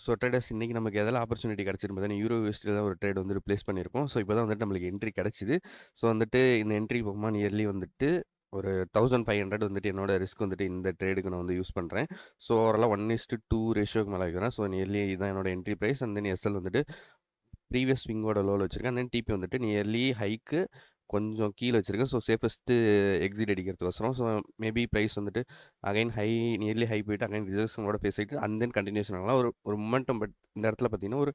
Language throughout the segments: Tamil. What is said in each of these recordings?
ஸோ ட்ரேடர்ஸ் இன்னைக்கு நமக்கு எதில ஆப்பர்ச்சுனிட்டி கிடைச்சிருக்கு பார்த்தீங்கன்னா, யூரோ யூஎஸ்டில தான் ஒரு ட்ரேட் வந்துட்டு பிளேஸ் பண்ணியிருக்கோம். ஸோ இப்போ தான் வந்துட்டு நம்மளுக்கு என்ட்ரி கிடைச்சிது. ஸோ வந்துட்டு இந்த என்ட்ரி போகுமா நியர்லி வந்துட்டு ஒரு 1500 வந்துட்டு என்னோட ரிஸ்க் வந்துட்டு இந்த ட்ரேடுக்கு நான் வந்து யூஸ் பண்றேன். ஸோ ஓவராலா 1:2 ரேஷியோக்கு மேல வைக்கிறேன். ஸோ நியர்லி இதான் என்னோட entry price. And then SL வந்துட்டு ப்ரீவியஸ் ஸ்விங்கோட லோல வச்சிருக்கேன். அண்ட் தென் டிபி வந்துட்டு நியர்லி ஹைக்கு கொஞ்சம் கீழ வச்சிருக்கேன். ஸோ சேஃபஸ்ட்டு எக்ஸிட் அடிக்கிறதுக்கோசரம். ஸோ மேபி பிரைஸ் வந்துட்டு அகைன் நியர்லி ஹை போயிட்டு அகைன் ரிஜெக்ஷனோட ஃபேஸ் ஆயிட்டு அண்ட் தென் கன்டினியூஷன் ஆகலாம். ஒரு ஒரு மொமெண்டம் பட் இந்த இடத்துல பார்த்தீங்கன்னா, ஒரு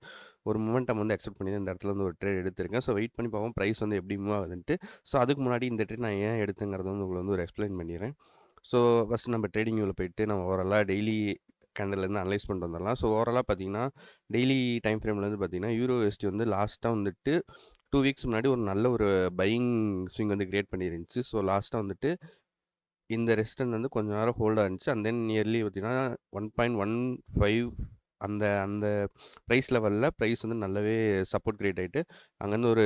ஒரு மொமெண்டம் வந்து எக்ஸ்பெக்ட் பண்ணி தான் இந்த இடத்துல வந்து ஒரு ட்ரேட் எடுத்திருக்கேன். ஸோ வெயிட் பண்ணி பார்ப்போம் பிரைஸ் வந்து எப்படி மூவ் ஆகுதுன்ட்டு. ஸோ அதுக்கு முன்னாடி இந்த ட்ரேட் நான் ஏன் எடுத்தேங்கிறத வந்து உங்களுக்கு வந்து ஒரு எக்ஸ்பிளைன் பண்ணிடுறேன். ஸோ ஃபர்ஸ்ட் நம்ம ட்ரேடிங் வியூல போயிட்டு நம்ம ஓவராலா டெய்லி கேண்டல்லேருந்து அனலைஸ் பண்ணிட்டு வந்துடலாம். ஸோ ஓவராலா பார்த்தீங்கன்னா, டெய்லி டைம் ஃப்ரேம்லேருந்து பார்த்தீங்கன்னா, யூரோ யூஎஸ்டி வந்து லாஸ்ட்டா வந்துட்டு 2 வீக்ஸ் முன்னாடி ஒரு நல்ல ஒரு பையிங் ஸ்விங் வந்து கிரியேட் பண்ணியிருந்துச்சு. ஸோ லாஸ்ட்டா வந்துட்டு இந்த ரெசிஸ்டன்ஸ் வந்து கொஞ்ச நேரம் ஹோல்டா இருந்துச்சு. அண்ட் தென் நியர்லி பார்த்தீங்கன்னா 1.15 அந்த அந்த பிரைஸ் லெவல்ல பிரைஸ் வந்து நல்லாவே சப்போர்ட் கிரியேட் ஆயிட்டு, அங்கேருந்து ஒரு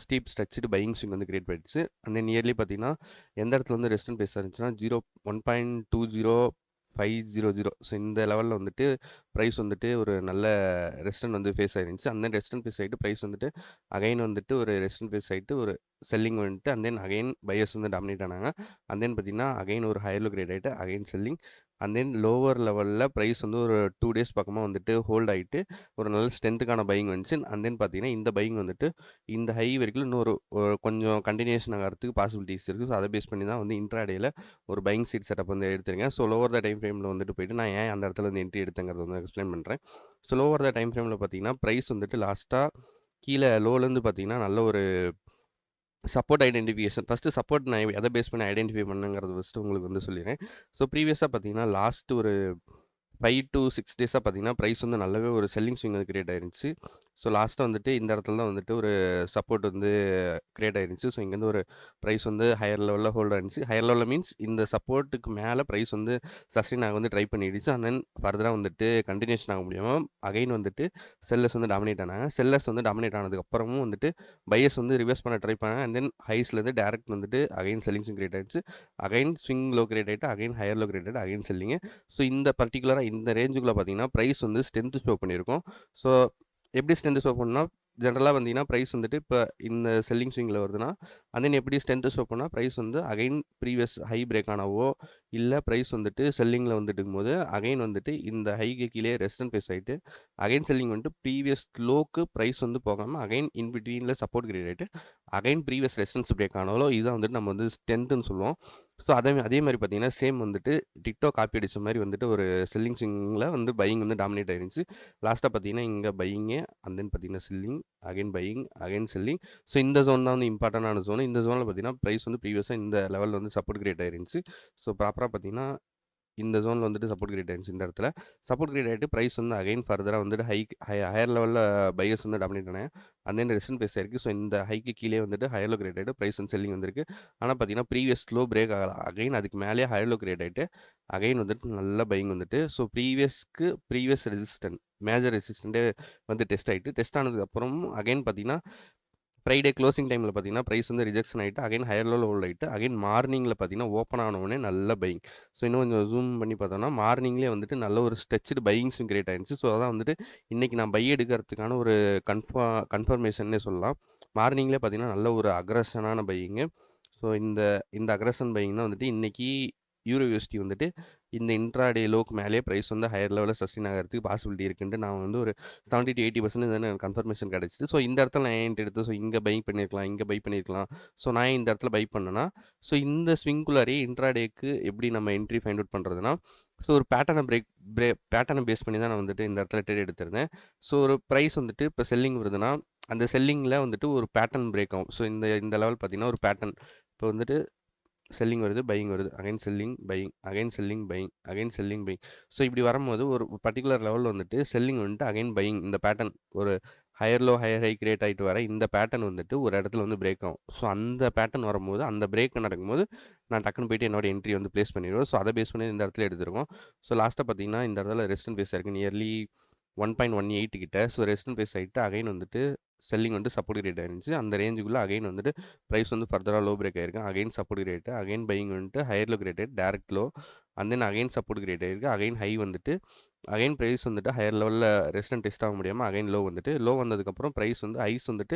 ஸ்டீப் ஸ்ட்ரெச்டு பையிங் ஸ்விங் வந்து கிரியேட் பண்ணிடுச்சு. அண்ட் தென் நியர்லி பார்த்தீங்கன்னா, எந்த இடத்துல வந்து ரெசிஸ்டன்ஸ் பேஸா இருந்துச்சுன்னா 1.20500. ஸோ இந்த லெவல்ல வந்துட்டு பிரைஸ் வந்துட்டு ஒரு நல்ல ரெசிஸ்டன்ஸ் வந்து ஃபேஸ் ஆயிருந்துச்சு. அந்த ரெசிஸ்டன்ஸ் ஃபேஸ் ஆயிட்டு பிரைஸ் வந்துட்டு அகைன் வந்துட்டு ஒரு ரெசிஸ்டன்ஸ் ஃபேஸ் ஆயிட்டு ஒரு செல்லிங் வந்துட்டு அண்ட் தென் அகைன் பையர்ஸ் வந்து டாமினேட் ஆனாங்க. அண்ட் தென் பார்த்தீங்கன்னா, அகைன் ஒரு ஹையர் லோ கிரியேட் ஆயிட்டு again selling. And then lower லெவல்ல பிரைஸ் வந்து ஒரு 2 டேஸ் பக்கமா வந்துட்டு ஹோல்ட் ஆயிட்டு, ஒரு நல்ல ஸ்ட்ரென்த்துக்கான பையிங் வந்துச்சு. அண்ட் தென் பார்த்தீங்கன்னா, இந்த பையிங் வந்துட்டு இந்த ஹை வரைக்கும் இன்னொரு ஒரு கொஞ்சம் கன்டினியூஷன் ஆகறதுக்கு பாசிபிலிட்டிஸ் இருக்கு. ஸோ அத பேஸ் பண்ணி தான் வந்து இன்ட்ராடேல ஒரு பையிங் சீட் செட்டப் வந்து எடுத்திருக்கேன். ஸோ லோவர் த டைம் ஃப்ரேம்ல வந்துட்டு போயிட்டு நான் ஏன் அந்த இடத்துல வந்து என்ட்ரி எடுத்தேங்கிறத வந்து எக்ஸ்பிளைன் பண்றேன். ஸோ லோவர் த டைம் ஃப்ரேம்ல பார்த்தீங்கன்னா, பிரைஸ் வந்துட்டு லாஸ்ட்டா கீழ லோலேருந்து பார்த்தீங்கன்னா, நல்ல ஒரு சப்போர்ட் ஐடென்டிஃபிகேஷன். ஃபர்ஸ்ட்டு சப்போர்ட் நான் எத பேஸ் பண்ணி ஐடென்டிஃபை பண்ணேங்கிறத ஃபர்ஸ்ட்டு உங்களுக்கு வந்து சொல்லிர்றேன். ஸோ ப்ரீவியஸா பார்த்தீங்கன்னா, லாஸ்ட் ஒரு 5 டூ 6 டேஸா பார்த்தீங்கன்னா, பிரைஸ் வந்து நல்லாவே ஒரு செல்லிங் ஸ்விங் வந்து கிரியேட் ஆயிருந்துச்சு. ஸோ லாஸ்ட்டா வந்துட்டு இந்த இடத்துல தான் வந்துட்டு ஒரு சப்போர்ட் வந்து கிரியேட் ஆயிருந்துச்சு. ஸோ இங்கேருந்து ஒரு பிரைஸ் வந்து ஹையர் லெவல்ல ஹோல்ட் ஆயிருந்துச்சு. ஹையர் லெவல்ல மீன்ஸ் இந்த சப்போர்ட்டுக்கு மேல பிரைஸ் வந்து சஸ்டெயின் ஆக வந்து ட்ரை பண்ணிடுச்சு. அண்ட் தென் ஃபர்தரா வந்துட்டு கன்டினியூஷன் ஆக முடியாம அகைன் வந்துட்டு செல்லர்ஸ் வந்து டாமினேட் ஆனாங்க. செல்லர்ஸ் வந்து டாமினேட் ஆனதுக்கு அப்புறமும் வந்துட்டு பையர்ஸ் வந்து ரிவர்ஸ் பண்ண ட்ரை பண்ணாங்க. அண்ட் தென் ஹைஸ்லேருந்து டைரக்ட் வந்துட்டு அகைன் செல்லிங் ஸ்விங் கிரியேட் ஆயிடுச்சு. அகைன் ஸ்விங் லோ கிரியேட் ஆயிட்டு அகைன் ஹையர் லோ கிரியேட் ஆயிட்டு அகைன் செல்லிங். ஸோ இந்த பர்ட்டிகுலரா இந்த ரேஞ்சுக்குள்ள பார்த்தீங்கன்னா, பிரைஸ் வந்து ஸ்ட்ரென்த் ஷோ பண்ணியிருக்கும். ஸோ எப்படி ஸ்ட்ரென்த் ஷோ பண்ணும்னா, ஜெனரலா வந்தீங்கன்னா, பிரைஸ் வந்துட்டு இப்ப இந்த செல்லிங் ஸ்விங்ல வருதுன்னா, அண்ட் தென் எப்படி ஸ்ட்ரென்த் ஷோ பண்ணா, பிரைஸ் வந்து அகைன் ப்ரீவியஸ் ஹை பிரேக் ஆனவோ, இல்ல பிரைஸ் வந்துட்டு செல்லிங்ல வந்துட்டு இருக்கும்போது, அகைன் வந்துட்டு இந்த ஹைக்கு கீழயே ரெசிஸ்டன்ஸ் ஃபேஸ் ஆயிட்டு, அகைன் செல்லிங் வந்துட்டு ப்ரீவியஸ் லோக்கு பிரைஸ் வந்து போகாம, அகைன் இன் பிட்வீன்ல சப்போர்ட் கிரியேட் ஆயிட்டு, அகைன் ப்ரீவியஸ் ரெசிஸ்டன்ஸ் பிரேக் ஆனாலோ, இதான் வந்துட்டு நம்ம வந்து ஸ்ட்ரென்த்ன்னு சொல்லுவோம். ஸோ அதே மாரி பார்த்தீங்கன்னா, சேம் வந்துட்டு டிட்டோ காப்பி அடிச்ச மாரி வந்துட்டு ஒரு செல்லிங் ஸ்விங்ல வந்து பையிங் வந்து டாமினேட் ஆயிருந்துச்சு. லாஸ்ட்டா பார்த்தீங்கன்னா, இங்க பையிங்கு அண்ட் தென் பார்த்தீங்கன்னா selling, again buying, again selling. So இந்த ஜோன் தான் வந்து இம்பார்ட்டன்டான ஜோன். இந்த ஜோன்ல பார்த்தீங்கன்னா, பிரைஸ் வந்து ப்ரீவியஸா இந்த லெவல்ல வந்து சப்போர்ட் கிரியேட் ஆயிருந்துச்சு. ஸோ ப்ராப்பரா பார்த்தீங்கன்னா, இந்த ஜோன்ல வந்துட்டு சப்போர்ட் கிரியேட் ஆயிருந்துச்சு இந்த இடத்துல. சப்போர்ட் கிரியேட் ஆயிட்டு பிரைஸ் வந்து அகைன் ஃபர்தரா வந்துட்டு ஹையர் லெவல்ல பையர்ஸ் வந்து டாமினேட் ஆனாங்க. அண்ட் தென் ரெசிஸ்டன்ஸ் ஃபேஸ் ஆயிருக்கு. ஸோ இந்த ஹைக்கு கீழயே வந்துட்டு ஹையர் லோ கிரியேட் ஆயிட்டு பிரைஸ் வந்து செல்லிங் வந்திருக்கு. ஆனா பார்த்தீங்கன்னா, ப்ரீவியஸ் லோ பிரேக் ஆகல. அகைன் அதுக்கு மேலயே ஹையர் லோ கிரியேட் ஆயிட்டு, அகைன் வந்துட்டு நல்ல பையிங் வந்துட்டு ஸோ ப்ரீவியஸ் ரெசிஸ்டன்ட் மேஜர் ரெசிஸ்டன்ட்டே வந்து டெஸ்ட் ஆயிட்டு, டெஸ்ட் ஆனதுக்கு அப்புறமும் அகைன் பார்த்தீங்கன்னா, ஃப்ரைடே க்ளோசிங் டைம்ல பார்த்தீங்கன்னா, பிரைஸ் வந்து ரிஜெக்ஷன் ஆயிட்டு, அகைன் ஹையர் லோல ஹோல்ட் ஆயிட்டு, அகைன் மார்னிங்ல பார்த்தீங்கன்னா, ஓப்பன் ஆன உடனே நல்ல பையிங். ஸோ இன்னும் கொஞ்சம் ஜூம் பண்ணி பார்த்தோம்னா, மார்னிங்லயே வந்துட்டு நல்ல ஒரு ஸ்ட்ரெச்டு பையிங்ஸும் கிரியேட் ஆயிருந்துச்சு. ஸோ அதான் வந்துட்டு இன்னைக்கு நான் பை எடுக்கிறதுக்கான ஒரு கன்ஃபர்மேஷன்னே சொல்லலாம். மார்னிங்லயே பார்த்தீங்கன்னா, நல்ல ஒரு அக்ரஷனான பையிங்கு. ஸோ இந்த இந்த அக்ரஷன் பையிங் தான் வந்துட்டு இன்னைக்கு யூரோ யூஎஸ்டி வந்துட்டு இந்த இன்ட்ராடே லோக்கு மேலேயே பிரைஸ் வந்து ஹையர் லெவல்ல சஸ்டெயின் ஆகறதுக்கு பாசிபிலிட்டி இருக்குன்ட்டு நான் வந்து ஒரு 70-80% எனக்கு கன்ஃபர்மேஷன் கிடைச்சிது. ஸோ இந்த இடத்துல நான் ஏன் எடுத்து ஸோ இங்க பை பண்ணியிருக்கலாம், இங்க பை பண்ணியிருக்கலாம். ஸோ நான் ஏன் இந்த இடத்துல பை பண்ணேன்னா, ஸோ இந்த ஸ்விங்குள்ளாரயே இன்ட்ராடேக்கு எப்படி நம்ம என்ட்ரி ஃபைண்ட் அவுட் பண்றதுன்னா, ஸோ ஒரு பேட்டர்ன பேஸ் பண்ணி தான் நான் வந்துட்டு இந்த இடத்துல ட்ரேட் எடுத்திருந்தேன். ஸோ ஒரு பிரைஸ் வந்துட்டு இப்ப செல்லிங் வருதுன்னா, அந்த செல்லிங்ல வந்துட்டு ஒரு பேட்டர்ன் பிரேக் ஆகும். ஸோ இந்த இந்த லெவல் பார்த்தீங்கன்னா, ஒரு பேட்டர்ன் இப்போ வந்துட்டு செல்லிங் வருது, பையிங் வருது. Again selling, buying, again selling, buying, again selling, buying. So இப்படி வரும்போது ஒரு பர்ட்டிகுலர் லெவல்ல வந்துட்டு செல்லிங் வந்துட்டு அகைன் பையிங் இந்த பேட்டர்ன் ஒரு higher low, higher high create ஆயிட்டு வர இந்த பேட்டர்ன் வந்துட்டு ஒரு இடத்துல வந்து பிரேக் ஆகும். ஸோ அந்த பேட்டர்ன் வரும்போது, அந்த பிரேக் நடக்கும்போது நான் டக்குனு போயிட்டு என்னோட என்ட்ரி வந்து பிளேஸ் பண்ணிருவேன். ஸோ அத பேஸ் பண்ணி இந்த இடத்துல எடுத்திருக்கோம். ஸோ லாஸ்ட்டா பார்த்தீங்கன்னா, இந்த இடத்துல ரெசிஸ்டன்ஸ் பேஸ் ஆயிருக்கு. நியர்லி 1.18 கிட்ட. ஸோ ரெசிஸ்டன்ஸ் பேஸ் ஆயிட்டு அகைன் வந்துட்டு செல்லிங் வந்து சப்போர்ட் கிரியேட் ஆயிருந்துச்சு. அந்த ரேஞ்சுக்குள்ள அகைன் வந்துட்டு பிரைஸ் வந்து ஃபர்தரா லோ பிரேக் ஆயிருக்கு. Again support create again buying வந்துட்டு higher low created direct low and then again support create ஆயிருக்கு. அகைன் ஹை வந்துட்டு அகைன் பிரைஸ் வந்துட்டு ஹையர் லெவல்ல ரெசிஸ்டன்ட் டெஸ்ட் ஆக முடியாம அகைன் லோ வந்ததுக்கப்புறம் பிரைஸ் வந்து ஐஸ் வந்துட்டு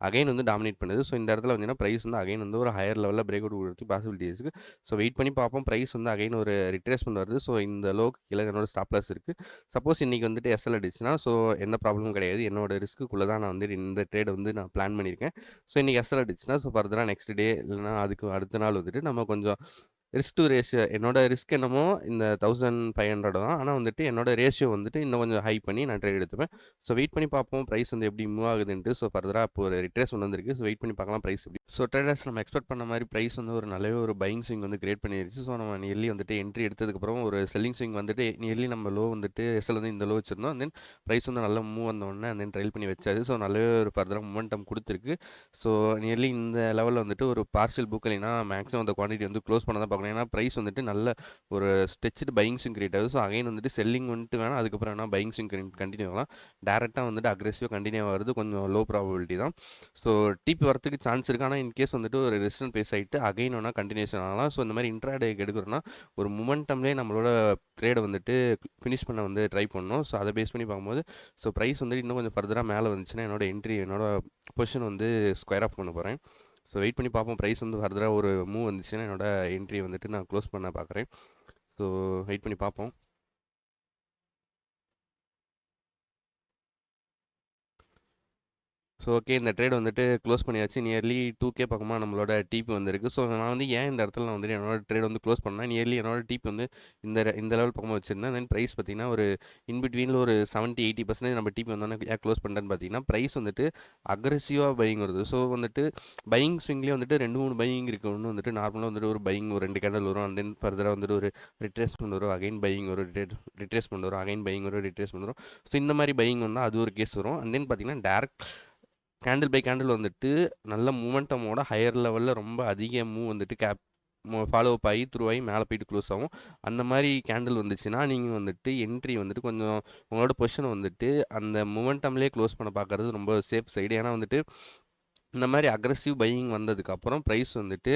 அகைன் வந்து டாமினேட் பண்ணுது. ஸோ இந்த இடத்துல வந்தீங்கன்னா பிரைஸ் வந்து அகைன் வந்து ஒரு ஹையர் லெவல்ல பிரேக் அவுட் குடுக்கறதுக்கு பாசிபிலிட்டி இருக்கு. ஸோ வெயிட் பண்ணி பார்ப்போம். பிரைஸ் வந்து அகைன் ஒரு ரிட்ரேஸ்மென்ட் வருது. ஸோ இந்த லோக்கு கீழ என்னோட ஸ்டாப் லாஸ் இருக்கு. சப்போஸ் இன்னைக்கு வந்துட்டு எஸ்எல் அடிச்சுன்னா, ஸோ எந்த ப்ராப்ளமும் கிடையாது. என்னோட ரிஸ்க்குள்ள தான் நான் வந்து இந்த ட்ரேட வந்து நான் பிளான் பண்ணியிருக்கேன். ஸோ இன்னைக்கு எஸ்எல் அடிச்சுன்னா, ஸோ ஃபர்தரா நெக்ஸ்ட் டே இல்லன்னா அதுக்கு அடுத்த நாள் வந்துட்டு நம்ம கொஞ்சம் ரிஸ்க் டூ ரேஷியோ என்னோட ரிஸ்க் என்னமோ இந்த 1500 தான். ஆனா வந்துட்டு என்னோட ரேஷியோ வந்துட்டு இன்னும் கொஞ்சம் ஹை பண்ணி நான் ட்ரேட் எடுத்துப்பேன். ஸோ வெயிட் பண்ணி பார்ப்போம் பிரைஸ் வந்து எப்படி மூவ் ஆகுதுன்ட்டு. ஸோ ஃபர்தரா இப்போ ஒரு ரிட்ரேஸ்மென்ட் வந்திருக்கு. ஸோ வெயிட் பண்ணி பார்க்கலாம் பிரைஸ் எப்படி. ஸோ ட்ரேடர்ஸ் நம்ம எக்ஸ்பெக்ட் பண்ண மாரி பிரைஸ் வந்து ஒரு நல்லாவே ஒரு பையிங் ஸ்விங் வந்து கிரியேட் பண்ணிருச்சு. ஸோ நம்ம நியர்லி வந்துட்டு என்ட்ரி எடுத்ததுக்கப்புறம் ஒரு செல்லிங் ஸ்விங் வந்துட்டு நியர்லி நம்ம லோ வந்துட்டு எஸ்எல் வந்து இந்த லோ வச்சிருந்தோம். அண்ட் தென் பிரைஸ் வந்து நல்லா மூவ் வந்தோடனே அண்ட் தென் ட்ரைல் பண்ணி வச்சாரு. ஸோ நல்லாவே ஒரு ஃபர்தரா மொமெண்டம் குடுத்துருக்கு. ஸோ நியர்லி இந்த லெவல்ல வந்துட்டு ஒரு பார்ஷியல் புக் இல்லைன்னா மேக்ஸிமம் அந்த குவான்டிட்டி வந்து க்ளோஸ் பண்ண தான் பார்க்கணும். ஏன்னா பிரைஸ் வந்துட்டு நல்ல ஒரு ஸ்ட்ரெச்டு பையிங் ஸ்விங் கிரியேட் ஆகுது. ஸோ அகைன் வந்துட்டு செல்லிங் வந்துட்டு வேணா அதுக்கப்புறம் வேணா பையிங் ஸ்விங் கண்டினியூ ஆகலாம். டேரெக்டாக வந்துட்டு அக்ரெசிவாக கண்டினியூ ஆகிறது கொஞ்சம் லோ ப்ராபபிலிட்டி தான். ஸோ டிபி வரதுக்கு சான்ஸ் இருக்குது. ஆனால் இன்கேஸ் வந்துட்டு ஒரு ரெசிஸ்டன்ட் பேஸ் ஆகிட்டு அகைன் வேணா கண்டினியூஷன் ஆகலாம். ஸோ இந்த மாதிரி இன்ட்ராடேக்கு எடுக்கிறோன்னா ஒரு மொமெண்டம்லேயே நம்மளோட ட்ரேடை வந்துட்டு ஃபினிஷ் பண்ண வந்து ட்ரை பண்ணணும். ஸோ அதை பேஸ் பண்ணி பார்க்கும்போது ஸோ ப்ரைஸ் வந்துட்டு இன்னும் கொஞ்சம் ஃபர்தராக மேலே வந்துச்சுன்னா என்னோட பொசிஷன் வந்து ஸ்கொயர் ஆஃப் பண்ண போகிறேன். ஸோ வெயிட் பண்ணி பார்ப்போம். ப்ரைஸ் வந்து ஃபர்தராக ஒரு மூவ் வந்துச்சுன்னா என்னோட என்ட்ரி வந்துட்டு நான் க்ளோஸ் பண்ண பார்க்குறேன். ஸோ வெயிட் பண்ணி பார்ப்போம். ஸோ ஓகே இந்த ட்ரேட் வந்துட்டு க்ளோஸ் பண்ணியாச்சு. நியர்லி 2K பக்கமாக நம்மளோட டிபி வந்திருக்கு. ஸோ நான் வந்து ஏன் இந்த இடத்துல நான் வந்துட்டு என்னோட ட்ரேட் வந்து க்ளோஸ் பண்ணேன். நியர்லி என்னோட டிபி வந்து இந்த லெவல் பக்கமாக வச்சிருந்தேன். தென் ப்ரைஸ் பார்த்தீங்கன்னா ஒரு இன்பிட்வீனில் ஒரு 70-80% நம்ம டிபி வந்தோன்னே ஏன் க்ளோஸ் பண்ணுறேன்னு பார்த்தீங்கன்னா ப்ரைஸ் வந்துட்டு அக்ரெசிவாக பையிங் வருது. ஸோ வந்துட்டு பையிங் ஸ்விங்லேயே வந்துட்டு 2-3 பையிங் இருக்குது. ஒன்று வந்துட்டு நார்மலாக வந்துட்டு ஒரு பையிங் ஒரு 2 கேண்டல் வரும். அண்ட் தென் ஃபர்தராக வந்துட்டு ஒரு ரிட்ரேஸ்மெண்ட் வரும். அகைன் பையிங் வரும். ரிட்ரேஸ்மெண்ட் வரும். அகைன் பையிங் வரும். ரிட்ரேஸ்மெண்ட் வரும். ஸோ இந்த மாதிரி பையிங் வந்தால் அது ஒரு கேஸ் வரும். அண்ட் தென் பார்த்தீங்கன்னா டேரக்ட் கேண்டில் பை கேண்டில் வந்துட்டு நல்ல மூமெண்டமோட ஹையர் லெவலில் ரொம்ப அதிக மூவ் வந்துட்டு ஃபாலோ அப் ஆகி த்ரூ ஆகி மேலே போயிட்டு க்ளோஸ் ஆகும். அந்த மாதிரி கேண்டில் வந்துச்சுன்னா நீங்கள் வந்துட்டு என்ட்ரி வந்துட்டு கொஞ்சம் உங்களோட பொசிஷனை வந்துட்டு அந்த மூமெண்டம்லேயே க்ளோஸ் பண்ண பார்க்குறது ரொம்ப சேஃப் சைடு. ஏன்னா வந்துட்டு இந்த மாதிரி அக்ரெசிவ் பையிங் வந்ததுக்கப்புறம் ப்ரைஸ் வந்துட்டு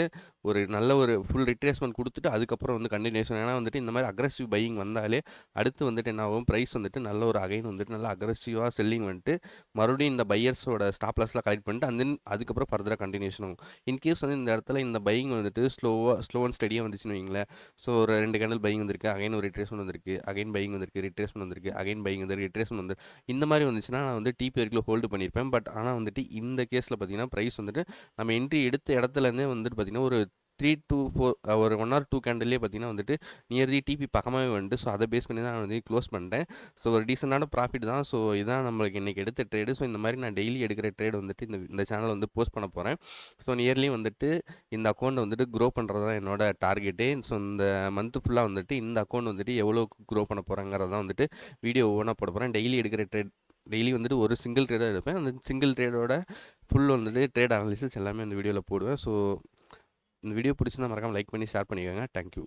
ஒரு நல்ல ஒரு ஃபுல் ரிட்ரேஸ்மெண்ட் கொடுத்துட்டு அதுக்கப்புறம் வந்து கண்டினியூஷன். ஏன்னா வந்துட்டு இந்த மாதிரி அக்ரெசிவ் பையிங் வந்தாலே அடுத்து வந்துட்டு என்ன ஆகும், ப்ரைஸ் வந்துட்டு நல்ல ஒரு அகைன் வந்துட்டு நல்லா அக்ரெசிவாக செல்லிங் வந்துட்டு மறுபடியும் இந்த பையர்ஸோட ஸ்டாப் லாஸ்லாம் கலெக்ட் பண்ணிட்டு அண்ட் தென் அதுக்கப்புறம் ஃபர்தராக கண்டினியூஷன் ஆகும். இன்கேஸ் வந்து இந்த இடத்துல இந்த பையிங் வந்துட்டு ஸ்லோ அண்ட் ஸ்டடியாக வந்துச்சுன்னு வைங்களேன். ஸோ ஒரு 2 கேண்டில் பையிங் வந்திருக்கு, அகைன் ஒரு ரிட்ரேஸ்மெண்ட் வந்திருக்கு, அகைன் பையிங் வந்திருக்கு, ரிட்ரேஸ்மெண்ட் வந்திருக்கு, அகைன் பையிங் வந்து ரிட்ரேஸ்மெண்ட் வந்து இந்த மாதிரி வந்துச்சுன்னா நான் வந்து டிபி வரைக்கும் ஹோல்டு பண்ணியிருப்பேன். பட் ஆனால் வந்துட்டு இந்த கேஸில் பார்த்தீங்கன்னா ப்ரைஸ் வந்துட்டு நம்ம என்ட்ரி எடுத்த இடத்துலேருந்தே வந்துட்டு பார்த்தீங்கன்னா ஒரு 3 to 4 ஒரு 1 or 2 கேண்டில்லே பார்த்தீங்கன்னா வந்துட்டு நியர்லி டிபி பக்கமாகவே வந்துட்டு. ஸோ அதை பேஸ் பண்ணி தான் நான் வந்து க்ளோஸ் பண்ணிட்டேன். ஸோ ஒரு டீசெண்டான ப்ராஃபிட் தான். ஸோ இதான் நம்மளுக்கு இன்றைக்கி எடுத்த ட்ரேடு. ஸோ இந்த மாதிரி நான் டெய்லி எடுக்கிற ட்ரேடு வந்துட்டு இந்த சேனல் வந்து போஸ்ட் பண்ண போகிறேன். ஸோ நியர்லி வந்துட்டு இந்த அக்கௌண்ட் வந்துட்டு க்ரோ பண்ணுறது தான் என்னோட டார்கெட்டே. ஸோ இந்த மந்த்து ஃபுல்லாக வந்துட்டு இந்த அக்கௌண்ட் வந்துட்டு எவ்வளோ க்ரோ பண்ண போகிறேங்கிறதான் வந்துட்டு வீடியோ ஒவ்வொன்றா போட போகிறேன். டெய்லி எடுக்கிற ட்ரேட் டெய்லி வந்துட்டு ஒரு சிங்கிள் ட்ரேடாக எடுப்பேன். அந்த சிங்கிள் ட்ரேடோட ஃபுல் வந்துட்டு ட்ரேட் அனாலிசிஸ் எல்லாமே இந்த வீடியோவில் போடுவேன். ஸோ இந்த வீடியோ பிடிச்சிருந்தா மறக்காமல் லைக் பண்ணி ஷேர் பண்ணிக்கோங்க. தேங்க்யூ.